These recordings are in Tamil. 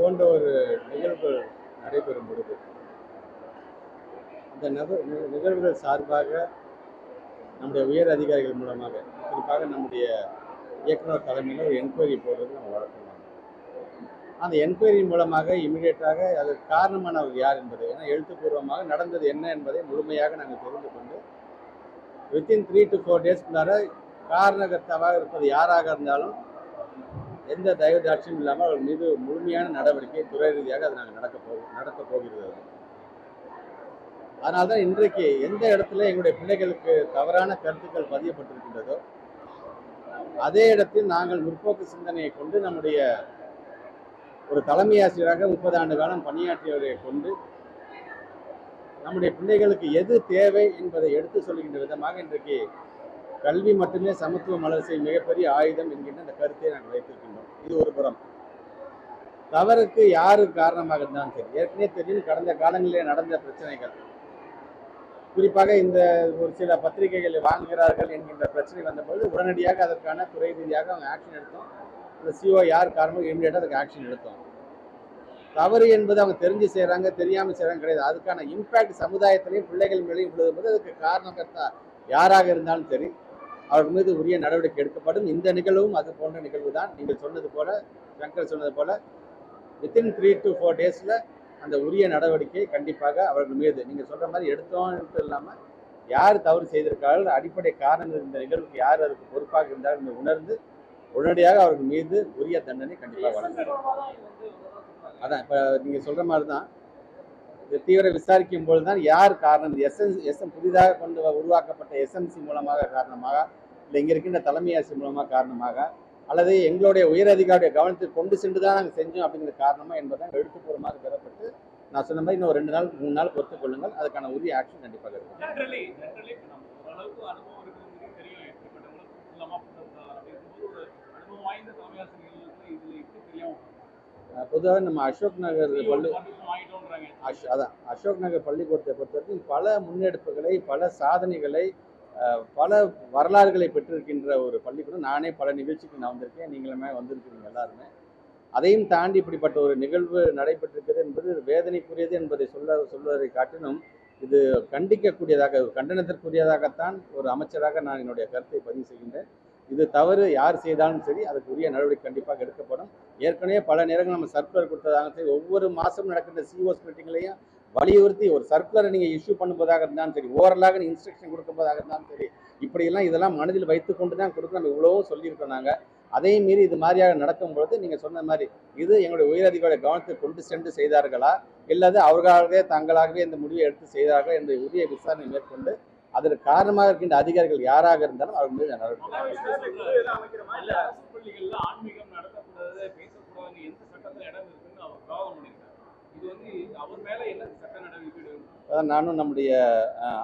போன்ற ஒரு நிகழ்வுகள் நடைபெறும் பொழுது அந்த நிகழ்வுகள் சார்பாக நம்முடைய உயர் அதிகாரிகள் மூலமாக குறிப்பாக நம்முடைய இயக்குனர் தலைமையில் ஒரு என்கொயரி போடுறது நம்ம வழக்கம். அந்த என்கொயரி மூலமாக இமீடியட்டாக அதற்கு காரணமானவர் யார் என்பதை, ஏன்னா எழுத்துப்பூர்வமாக நடந்தது என்ன என்பதை முழுமையாக நாங்கள் தெரிந்து கொண்டு வித்தின் 3 to 4 டேஸ்க்குள்ளார காரணகர்த்தாவாக இருப்பது யாராக இருந்தாலும் எந்த தயவுதாட்சியும் இல்லாமல் அவர்கள் மீது முழுமையான நடவடிக்கை துறை ரீதியாக அது நாங்கள் நடக்கப் போகிறது. அதனால்தான் இன்றைக்கு எந்த இடத்துல எங்களுடைய பிள்ளைகளுக்கு தவறான கருத்துக்கள் பதியப்பட்டிருக்கின்றதோ அதே இடத்தில் நாங்கள் முற்போக்கு சிந்தனையை கொண்டு நம்முடைய ஒரு தலைமை ஆசிரியராக 30 ஆண்டு காலம் பணியாற்றியவரை கொண்டு நம்முடைய பிள்ளைகளுக்கு எது தேவை என்பதை எடுத்து சொல்கின்ற விதமாக இன்றைக்கு கல்வி மட்டுமே சமத்துவ மலர்ச்சி மிகப்பெரிய ஆயுதம் என்கின்ற அந்த கருத்தை நாங்கள் வைத்திருக்கின்றோம். இது ஒரு புறம். தவறுக்கு யாரு காரணமாக இருந்தாலும் சரி, ஏற்கனவே தெரியும் கடந்த காலங்களிலே நடந்த பிரச்சனைகள், குறிப்பாக இந்த ஒரு சில பத்திரிகைகளை வாங்குகிறார்கள் என்கின்ற பிரச்சனை வந்தபோது உடனடியாக அதற்கான துறை ரீதியாக அவங்க ஆக்ஷன் எடுத்தோம். இந்த சிஓ யார் காரணமோ இமீடியட்டாக அதுக்கு ஆக்ஷன் எடுத்தோம். தவறு என்பது அவங்க தெரிஞ்சு செய்கிறாங்க தெரியாமல் செய்கிறாங்க கிடையாது. அதுக்கான இம்பேக்ட் சமுதாயத்திலையும் பிள்ளைகள் மேலேயும் விழுதும்போது அதுக்கு காரணகர்த்தா யாராக இருந்தாலும் சரி அவர்கள் மீது உரிய நடவடிக்கை எடுக்கப்படும். இந்த நிகழ்வும் அது போன்ற நிகழ்வு தான். நீங்கள் சொன்னது போல, சங்கர் சொன்னது போல வித்தின் 3 to 4 டேஸில் அந்த உரிய நடவடிக்கை கண்டிப்பாக அவர்கள் மீது நீங்கள் சொல்கிற மாதிரி எடுத்தோன்ட்டு இல்லாமல் யார் தவறு செய்திருக்கார்கள், அடிப்படை காரணங்கள் இந்த நிகழ்வுக்கு யார் அதுக்கு பொறுப்பாக இருந்தார்கள் உணர்ந்து உடனடியாக அவர்கள் மீது உரிய தண்டனை கண்டிப்பாக வழங்கணும். அதான் இப்போ நீங்கள் சொல்கிற மாதிரி தான் இந்த தீவிர விசாரிக்கும் பொழுது தான் யார் காரணம், புதிதாக உருவாக்கப்பட்ட எஸ்எம்சி மூலமாக காரணமாக, இல்லை இங்கே இருக்கின்ற தலைமை ஆசிரியர் மூலமாக காரணமாக, அல்லது எங்களுடைய உயர் அதிகாரியுடைய கவனத்துக்கு கொண்டு சென்று தான் நாங்கள் செஞ்சோம் அப்படிங்கிற காரணமாக என்பதை எழுத்துப்பூர்வமாக பெறப்பட்டு நான் சொன்ன மாதிரி இன்னும் 2 நாள் 3 நாள் பொறுத்துக் கொள்ளுங்கள். அதுக்கான உரிய ஆக்ஷன் கண்டிப்பாக இருக்கும். பொதுவாக நம்ம அசோக் நகர் பள்ளிக்கூடத்தை பொறுத்த வரைக்கும் பல முன்னெடுப்புகளை, பல சாதனைகளை, பல வரலாறுகளை பெற்றிருக்கின்ற ஒரு பள்ளிக்கூடம். நானே பல நிகழ்ச்சிக்கு நான் வந்திருக்கேன், நீங்களுமே வந்திருக்கிறீங்க எல்லாருமே. அதையும் தாண்டி இப்படிப்பட்ட ஒரு நிகழ்வு நடைபெற்றிருக்கிறது என்பது வேதனைக்குரியது என்பதை சொல்வதை காட்டிலும் இது கண்டிக்கக்கூடியதாக, கண்டனத்திற்குரியதாகத்தான் ஒரு அமைச்சராக நான் என்னுடைய கருத்தை பதிவு செய்கின்றேன். இது தவறு யார் செய்தாலும் சரி அதுக்கு உரிய நடவடிக்கை கண்டிப்பாக எடுக்கப்படும். ஏற்கனவே பல நேரங்கள் நம்ம சர்க்குலர் கொடுத்ததாக சரி, ஒவ்வொரு மாதமும் நடக்கின்ற சிஓஸ் மீட்டிங்லையும் வலியுறுத்தி ஒரு சர்க்குலரை நீங்கள் இஷ்யூ பண்ணுவதாக இருந்தாலும் சரி, ஓரலாக இன்ஸ்ட்ரக்ஷன் கொடுக்கும்போதாக இருந்தாலும் சரி, இப்படியெல்லாம் இதெல்லாம் மனதில் வைத்துக்கொண்டு தான் கொடுக்க நம்ம இவ்வளவும் சொல்லியிருக்கோம். நாங்கள் அதையும் மீறி இது மாதிரியாக நடக்கும்பொழுது நீங்கள் சொன்ன மாதிரி இது எங்களுடைய உயரதிகாரிகளை கவனத்தை கொண்டு சென்று செய்தார்களா, இல்லாது அவர்களாகவே தங்களாகவே இந்த முடிவை எடுத்து செய்தார்கள் என்ற உரிய விசாரணை மேற்கொண்டு அதற்கு காரணமாக இருக்கின்ற அதிகாரிகள் யாராக இருந்தாலும் அவர் மீது நடவடிக்கை. நானும் நம்முடைய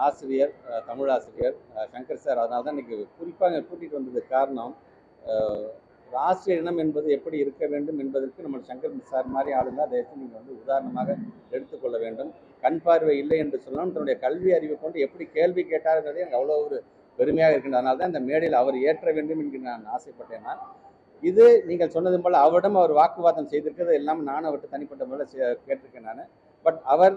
ஆசிரியர், தமிழ் ஆசிரியர் சங்கர் சார், அதனால தான் இன்னைக்கு குறிப்பாக கூட்டிகிட்டு வந்தது காரணம், ஆசிரியர் இனம் என்பது எப்படி இருக்க வேண்டும் என்பதற்கு நம்ம சங்கர் சார் மாதிரி ஆளுங்க அதை நீங்கள் உதாரணமாக எடுத்துக்கொள்ள வேண்டும். கண் பார்வை இல்லை என்று சொன்னாலும் தன்னுடைய கல்வி அறிவை கொண்டு எப்படி கேள்வி கேட்டாருங்கிறதே எனக்கு அவ்வளோ ஒரு பெருமையாக இருக்கின்ற. அதனால தான் இந்த மேடையில் அவர் ஏற்ற வேண்டும் என்று நான் ஆசைப்பட்டேன். நான் இது நீங்கள் சொன்னது போல் அவரிடம் அவர் வாக்குவாதம் செய்திருக்கிறது எல்லாம் நானும் அவர்கிட்ட தனிப்பட்ட முறையில் கேட்டிருக்கேன் நான். பட் அவர்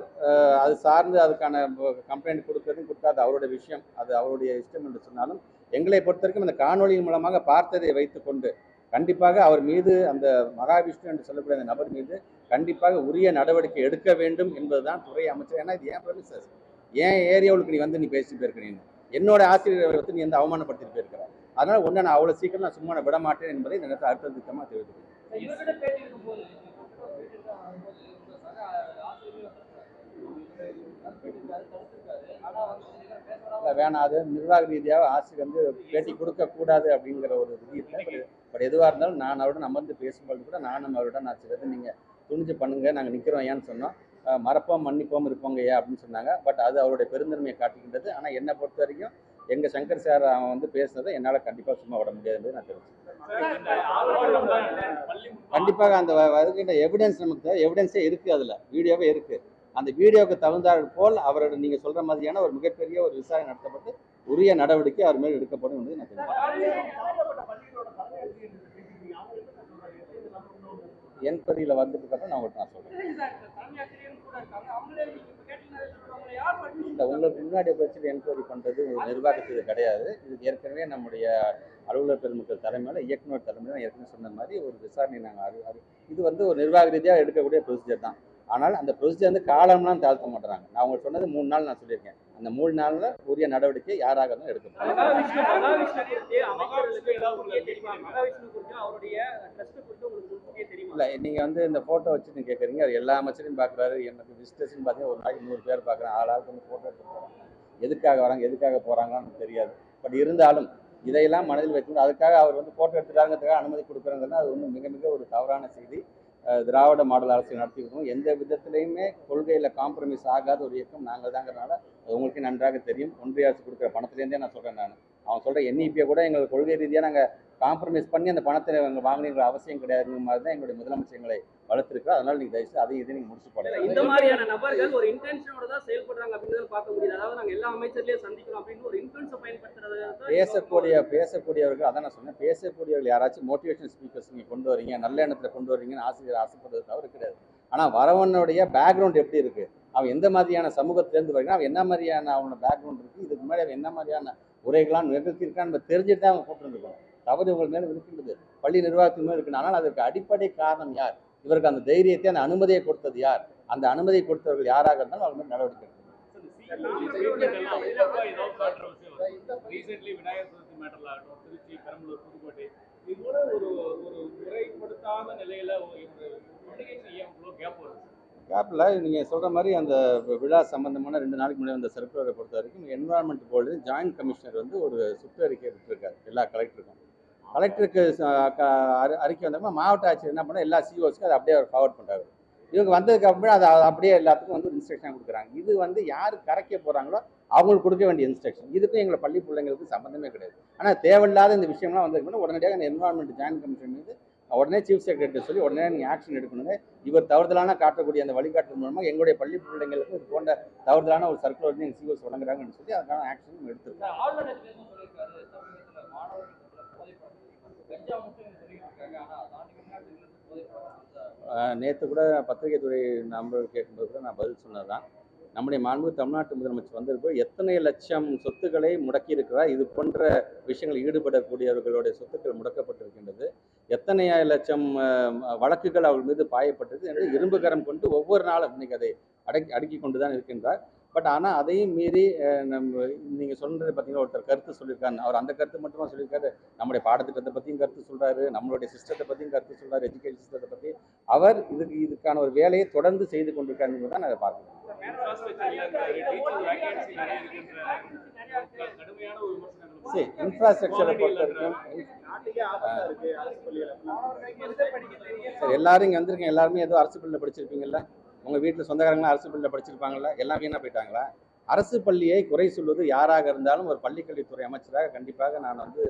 அது சார்ந்து அதுக்கான கம்ப்ளைண்ட் கொடுக்காது அவருடைய விஷயம், அது அவருடைய இஷ்டம் என்று சொன்னாலும் எங்களை பொறுத்த வரைக்கும் அந்த காணொலியின் மூலமாக பார்த்ததை வைத்துக்கொண்டு கண்டிப்பாக அவர் மீது, அந்த மகாவிஷ்ணு என்று சொல்லக்கூடிய அந்த நபர் மீது கண்டிப்பாக உரிய நடவடிக்கை எடுக்க வேண்டும் என்பதுதான் துறை அமைச்சர். ஏன்னா இது ஏன் ப்ரொமிசஸ், ஏன் ஏரியாவுக்கு நீ வந்து நீ பேசிட்டு போயிருக்கிறீங்க, என்னோட ஆசிரியரை வந்து நீ வந்து அவமானப்படுத்திட்டு போயிருக்கிற, அதனால ஒன்றை நான் அவ்வளோ சீக்கிரம் நான் சும்மா விட மாட்டேன் என்பதை இந்த நேரத்தில் அடுத்த திட்டமாக தெரிவித்துக்கிறேன். வேணாம், அது நிர்வாக ரீதியாக ஆசிரியர் வந்து பேட்டி கொடுக்கக்கூடாது அப்படிங்கிற ஒரு விதி இல்லை. பட் எதுவாக இருந்தாலும் நான் அவருடன் அமர்ந்து பேசும்போது கூட நானும் அவருடன் நான் சிலது நீங்கள் துணிஞ்சு பண்ணுங்க, நாங்கள் நிற்கிறோம் ஏன்னு சொன்னோம். மறப்போம் மன்னிப்போம் இருப்போங்க ஏன் அப்படின்னு சொன்னாங்க. பட் அது அவருடைய பெருந்தன்மையை காட்டுகின்றது. ஆனால் என்னை பொறுத்த வரைக்கும் எங்கள் சங்கர் சார் அவன் வந்து பேசுனதை என்னால் கண்டிப்பாக சும்மா விட முடியாது என்பதை நான் தெரிவிச்சேன். கண்டிப்பாக அந்த வருகின்ற எவிடன்ஸ் நமக்கு எவிடன்ஸே இருக்குது, அதில் வீடியோவே இருக்குது. அந்த வீடியோவுக்கு தகுந்தாற் போல் அவரோட நீங்கள் சொல்கிற மாதிரியான ஒரு மிகப்பெரிய ஒரு விசாரணை நடத்தப்பட்டு உரிய நடவடிக்கை அவர் மேல் எடுக்கப்படும் என்பதை நான் தெரிவிக்கிறேன். என்கொயரியில் வந்ததுக்கப்புறம் நான் உங்களுக்கு நான் சொல்கிறேன். இல்லை, உங்களுக்கு முன்னாடி வச்சுட்டு என்கொயரி பண்ணுறது ஒரு நிர்வாகத்துக்கு கிடையாது. இது ஏற்கனவே நம்முடைய அலுவலர் பெருமக்கள் தலைமையில் இயக்குநர் தலைமையில் ஏற்கனவே சொன்ன மாதிரி ஒரு விசாரணை நாங்கள் இது வந்து ஒரு நிர்வாக ரீதியாக எடுக்கக்கூடிய ப்ரொசீஜர் தான். ஆனால் அந்த ப்ரொசீஜர் வந்து காலம்லாம் தாழ்த்த மாட்டுறாங்க. நான் உங்களுக்கு சொன்னது 3 நாள் நான் சொல்லியிருக்கேன். அந்த 3 நாளில் உரிய நடவடிக்கை யாராக இருந்தாலும் எடுக்கப்படும். இல்லை, நீங்கள் வந்து இந்த ஃபோட்டோ வச்சு நீங்கள் கேட்குறீங்க. அது எல்லா அமைச்சரையும் பார்க்குறாரு. எனக்கு விசிட்டர்ஸ்ன்னு பார்த்தீங்கன்னா ஒரு நாளைக்கு 100 பேர் பார்க்குறேன். ஆளாளுக்கு வந்து ஃபோட்டோ எடுத்து போகிறாங்க. எதுக்காக வராங்க, எதுக்காக போகிறாங்கன்னு தெரியாது. பட் இருந்தாலும் இதையெல்லாம் மனதில் வைக்கணும். அதுக்காக அவர் வந்து ஃபோட்டோ எடுத்துட்டாங்கிறதுக்காக அனுமதி கொடுக்குறாங்கன்னா அது வந்து மிக மிக ஒரு தவறான செய்தி. திராவிட மாடல் அரசு நடத்திக்கிட்டோம். எந்த விதத்திலையுமே கொள்கையில் காம்ப்ரமைஸ் ஆகாத ஒரு இயக்கம் நாங்கள் தாங்கிறதுனால அது உங்களுக்கு நன்றாக தெரியும். ஒன்றிய அரசு கொடுக்குற பணத்துலேருந்தே நான் சொல்கிறேன். அவன் சொல்கிற NEP கூட எங்களுக்கு கொள்கை ரீதியாக நாங்கள் காம்ப்ரமைஸ் பண்ணி அந்த பணத்தை நாங்கள் வாங்கினீங்கிற அவசியம் கிடையாதுங்கிற மாதிரி தான் எங்களுடைய முதலமைச்சர் எங்களை வளர்த்துருக்கோம். அதனால நீங்கள் தயவுசெய்து அதையும் இதை நீங்கள் முடிச்சு போடலாம். இந்த மாதிரியான நபர்கள் ஒரு இன்டென்ஷனோட தான் செயல்படுறாங்க அப்படின்னு பார்க்க முடியுது. அதாவது நாங்கள் எல்லா அமைச்சர்களையும் சந்திக்கிறோம் அப்படின்னு ஒரு இன்ஃப்ளூயன்ஸை பயன்படுத்துறது. பேசக்கூடியவர்கள் அதான் நான் சொன்னேன். பேசக்கூடியவர்கள் யாராச்சும் மோட்டிவேஷன் ஸ்பீக்கர்ஸ் நீங்கள் கொண்டு வரீங்க, நல்ல எண்ணத்தில் கொண்டு வரீங்கன்னு ஆசிரியர் ஆசைப்படுறது தவறு கிடையாது. ஆனால் வரவனுடைய பேக்ரவுண்ட் எப்படி இருக்குது, அவன் எந்த மாதிரியான சமூகத்திலேருந்து வருகிறான், அவன் என்ன மாதிரியான அவனோட பேக்ரவுண்ட் இருக்குது, இதுக்கு முன்னாடி அவன் என்ன மாதிரியான உரைகளாம் நிகழ்த்தியிருக்கான்னு தெரிஞ்சுட்டு தான் அவங்க கூப்பிட்டுருக்கோம். தவறு இவர்கள் மேலே இருக்கின்றது, பள்ளி நிர்வாகத்தின் மேலே இருக்குது. ஆனால் அதற்கு அடிப்படை காரணம் யார், இவருக்கு அந்த தைரியத்தை அந்த அனுமதியை கொடுத்தது யார், அந்த அனுமதியை கொடுத்தவர்கள் யாராக இருந்தாலும் அவங்க மேலே நடவடிக்கை எடுக்கணும். திருச்சி, பெரம்பலூர், புதுக்கோட்டை இது கூட ஒரு முறைப்படுத்தாத நிலையில கேப்பில் நீங்கள் சொல்கிற மாதிரி அந்த விழா சம்பந்தமான 2 நாளைக்கு முன்னாடி அந்த சர்க்குலரை பொறுத்த வரைக்கும் என்வரான்மெண்ட் போர்டு ஜாயின்ட் கமிஷனர் வந்து ஒரு சுற்றறிக்கை விட்டுருக்காரு எல்லா கலெக்டருக்கும். கலெக்டருக்கு அறிக்கை வந்தப்போ மாவட்ட ஆட்சியர் என்ன பண்ணால் எல்லா COஸ்க்கும் அதை அப்படியே அவர் ஃபார்வர்ட் பண்ணுறாரு. இவங்க வந்ததுக்கு அப்புறம் அதை அப்படியே எல்லாத்துக்கும் வந்து இன்ஸ்ட்ரக்ஷன் கொடுக்குறாங்க. இது வந்து யார் கரைக்க போகிறாங்களோ அவங்களுக்கு கொடுக்க வேண்டிய இன்ஸ்ட்ரக்ஷன். இதுக்கும் எங்களை பள்ளி பிள்ளைங்களுக்கு சம்மந்தமே கிடையாது. ஆனால் தேவையில்லாத இந்த விஷயம்லாம் வந்ததுக்கு உடனடியாக இந்த என்வரான்மெண்ட் ஜாயின்ட் கமிஷன் மீது உடனே சீஃப் செக்ரட்டரி சொல்லி உடனே நீங்கள் ஆக்ஷன் எடுக்கணுங்க. இவர் தவறுதலான காட்டக்கூடிய அந்த வழிகாட்டு மூலமாக எங்களுடைய பள்ளி பிள்ளைங்களுக்கு இது போன்ற தவறுதலான ஒரு சர்க்குலர் வந்து எங்கள் COs வழங்குறாங்கன்னு சொல்லி அதுக்கான ஆக்ஷன் எடுத்துருக்கோம். நேற்று கூட பத்திரிகை துறை நண்பர்கள் கேட்கும்போது கூட நான் பதில் சொன்னது தான். நம்முடைய மாண்பு தமிழ்நாட்டு முதலமைச்சர் வந்திருப்போ எத்தனை லட்சம் சொத்துக்களை முடக்கி இருக்கிறார். இது போன்ற விஷயங்கள் ஈடுபடக்கூடியவர்களுடைய சொத்துக்கள் முடக்கப்பட்டிருக்கின்றது. எத்தனை லட்சம் வழக்குகள் அவர்கள் மீது பாயப்பட்டது என்று இரும்புகரம் கொண்டு ஒவ்வொரு நாளும் இன்னைக்கு அதை அடுக்கி கொண்டு தான் இருக்கின்றார். பட் ஆனால் அதையும் மீறி நீங்கள் சொல்கிறது பார்த்தீங்கன்னா ஒருத்தர் கருத்து சொல்லியிருக்காரு. அவர் அந்த கருத்து மட்டுமா சொல்லியிருக்காரு, நம்முடைய பாடத்திட்டத்தை பற்றியும் கருத்து சொல்கிறாரு, நம்மளுடைய சிஸ்டத்தை பற்றியும் கருத்து சொல்கிறார், எஜுகேஷன் சிஸ்டத்தை பற்றி. அவர் இதுக்கான ஒரு வேலையை தொடர்ந்து செய்து கொண்டிருக்காருன்னு தான் அதை பார்க்கணும். சரி, இன்ஃப்ராஸ்ட்ரக்சரை பொறுத்த வரைக்கும் சரி, எல்லாரும் இங்கே வந்திருக்கீங்க, எல்லாருமே ஏதோ அரசு பள்ளியில் படிச்சிருப்பீங்கல்ல, உங்கள் வீட்டில் சொந்தக்காரங்களாம் அரசு பள்ளியில் படிச்சிருப்பாங்கல்ல, எல்லாம் வீணாக போயிட்டாங்களா? அரசு பள்ளியை குறை சொல்வது யாராக இருந்தாலும் ஒரு பள்ளிக்கல்வித்துறை அமைச்சராக கண்டிப்பாக நான் வந்து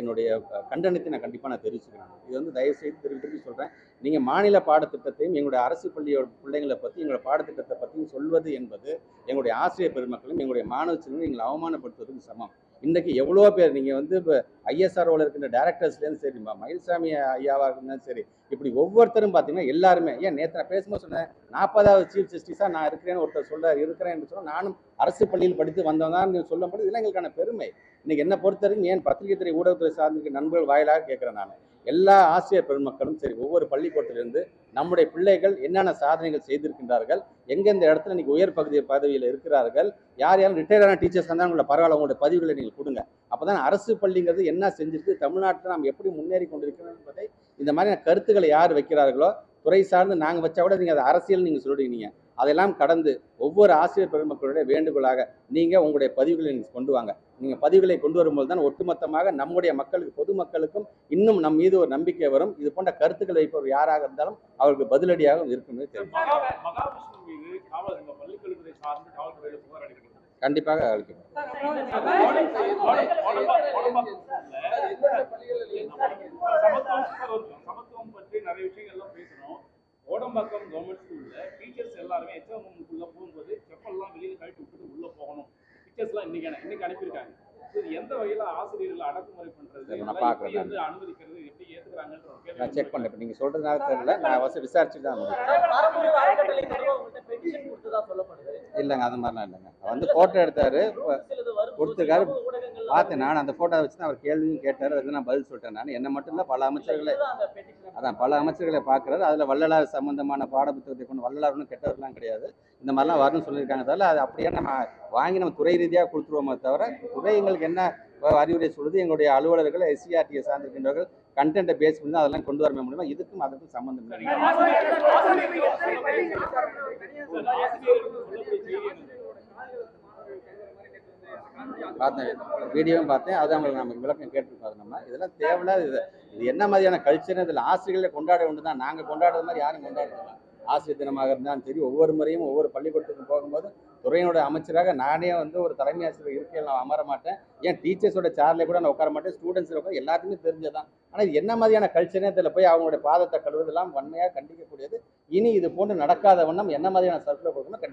என்னுடைய கண்டனத்தை நான் கண்டிப்பாக தெரிவிச்சுக்கிறேன். இது வந்து தயவுசெய்து திருப்பி சொல்கிறேன். நீங்கள் மாநில பாடத்திட்டத்தையும் எங்களுடைய அரசு பள்ளியோட பிள்ளைங்களை பற்றி எங்களுடைய பாடத்திட்டத்தை பற்றியும் சொல்வது என்பது எங்களுடைய ஆசிரியர் பெருமக்களும் எங்களுடைய மாணவ செல்வங்களும் எங்களை அவமானப்படுத்துவதற்கு சமம். இன்றைக்கி எவ்வளோ பேர் நீங்கள் வந்து இப்போ ISROவில் இருக்கின்ற டேரக்டர்ஸ்லேருந்து சரி, மயில்சாமி ஐயாவாக இருந்தாலும் சரி, இப்படி ஒவ்வொருத்தரும் பார்த்தீங்கன்னா எல்லாருமே, ஏன் நேற்று நான் பேசும்போது சொன்னேன் 40வது சீஃப் ஜஸ்டிஸாக நான் இருக்கிறேன்னு ஒருத்தர் சொல்கிறார், இருக்கிறேன்னு சொன்னால் நானும் அரசு பள்ளியில் படித்து வந்தவன் தான் சொல்லும்போது இதெல்லாம் எங்களுக்கான பெருமை. இன்றைக்கி என்ன பொறுத்த வரைக்கும் ஏன் பத்திரிகை துறை ஊடகத்துறை சார்ந்திருக்க நண்பர்கள் வாயிலாக கேட்குறேன். நான் எல்லா ஆசிரியர் பெருமக்களும் சரி, ஒவ்வொரு பள்ளிக்கூடத்திலிருந்து நம்முடைய பிள்ளைகள் என்னென்ன சாதனைகள் செய்திருக்கின்றார்கள், எங்கெந்த இடத்துல இன்னைக்கு உயர் பதவியில் இருக்கிறார்கள், யார் யாரும் ரிட்டையர்டான டீச்சர்ஸ் இருந்தால் உங்களோட பரவாயில்ல, உங்களுடைய பதிவுகளை நீங்கள் கொடுங்க. அப்போ தான் அரசு பள்ளிங்கிறது என்ன செஞ்சிருக்கு, தமிழ்நாட்டில் நாம் எப்படி முன்னேறி கொண்டிருக்கிறோம் என்பதை இந்த மாதிரியான கருத்துக்களை யார் வைக்கிறார்களோ, துறை சார்ந்து நாங்கள் வச்சா கூட நீங்கள் அதை அரசியல் நீங்கள் சொல்லிடுவீங்க. அதெல்லாம் கடந்து ஒவ்வொரு ஆசிரியர் பெருமக்களுடைய வேண்டுகோளாக நீங்கள் உங்களுடைய பதிவுகளை நீங்கள் கொண்டு வாங்க. நீங்கள் பதிவுகளை கொண்டு வரும்போது தான் ஒட்டுமொத்தமாக நம்முடைய மக்களுக்கு, பொதுமக்களுக்கும் இன்னும் நம் மீது ஒரு நம்பிக்கை வரும். இது போன்ற கருத்துக்கள் வைப்பவர் யாராக இருந்தாலும் அவருக்கு பதிலடியாக இருக்குன்னு தெரியும். கண்டிப்பாக அளிக்கப்படும். கோடம்பாக்கம் கவர்மெண்ட் ஸ்கூல்ல டீச்சர்ஸ் எல்லாருமே எக்ஸாம் ரூமுக்குள்ள போகும்போது செப்பல்லாம் வெளியில கழட்டி விட்டுட்டு உள்ள போகணும். டீச்சர்ஸ்லாம் இன்னைக்கு அனுப்பியிருக்காங்க. இது எந்த வகையில ஆசிரியர்கள் அடக்குமுறை பண்றது, சரி, நான் இதெல்லாம் பார்க்கறேன் எப்படி நான். வந்து அனுமதிக்கிறது, எப்படி ஏத்துக்கிறாங்கன்ற ஒரு கேள்வி நான் செக் பண்ணேன். இப்போ நீங்கள் சொல்கிறதுனால தெரியல, நான் விசாரிச்சுட்டு தான் முடியும். பாரம்பரிய அறக்கட்டளை மூலமா உங்கள்ட்ட பெட்டிஷன் கொடுத்ததா சொல்லப்படுது. இல்லைங்க, அது மாதிரிலாம் இல்லைங்க. வந்து ஃபோட்டோ எடுத்தார், சிலது வரும் கொடுத்துருக்காரு, சமூக ஊடகங்கள்ல பார்த்தேன். நான் அந்த ஃபோட்டோ வச்சு தான் அவர் கேள்வியும் கேட்டார், அதுக்கு நான் பதில் சொல்லிட்டேன். நான் என்ன மட்டும் இல்லை, பல அமைச்சர்களை, இதுதான் அந்த பெட்டிஷன். அதான் பல அமைச்சர்களை பார்க்குறாரு. அதில் வள்ளலார் சம்பந்தமான பாடப்புத்தகத்தை கொண்டு, வள்ளலார் ஒன்றும் கெட்டவர்களாம் கிடையாது, இந்த மாதிரிலாம் வரணும்னு சொல்லியிருக்காங்க. தவிர அது அப்படியே நம்ம வாங்கி நம்ம துறை ரீதியாக கொடுத்துருவோமே தவிர, துறை எங்களுக்கு என்ன அறிவுரை சொல்லுது, எங்களுடைய அலுவலர்கள் எஸ்சிஆர்டியை சார்ந்திருக்கின்றவர்கள் கண்டென்ட்டை பேஸ் பண்ணி தான் அதெல்லாம் கொண்டு வர முடியுமா, இதுக்கும் அதுக்கும் சம்மந்தம் இல்லை. பார்த்தேன், வீடியோவும் பார்த்தேன், அது அவங்களுக்கு நம்ம விளக்கம் கேட்டிருக்கோம். நம்ம இதெல்லாம் தேவையில்லாத இது என்ன மாதிரியான கல்ச்சர், இதில் ஆசிரியர்களை கொண்டாட ஒன்று தான், நாங்கள் கொண்டாடுறது மாதிரி யாரும் கொண்டாடுறதில்ல. ஆசிரியர் தினமாக இருந்தாலும் சரி, ஒவ்வொரு முறையும் ஒவ்வொரு பள்ளிக்கூடத்துக்கும் போகும்போது துறையினுடைய அமைச்சராக நானே வந்து ஒரு தலைமை ஆசிரியர் இருக்கையில் நான் அமர மாட்டேன். ஏன் டீச்சர்ஸோட சேர்ல கூட நான் உட்கார மாட்டேன், ஸ்டூடெண்ட்ஸில் உட்கார, எல்லாத்துக்குமே தெரிஞ்சதான். ஆனால் இது என்ன மாதிரியான கல்ச்சரே இதில் போய் அவங்களுடைய பாதத்தை கழுவுதெல்லாம் வன்மையாக கண்டிக்கக்கூடியது. இனி இது போன்று நடக்காத வண்ணம் என்ன மாதிரியான சர்க்குலர் கொடுக்கணும் கண்டிப்பாக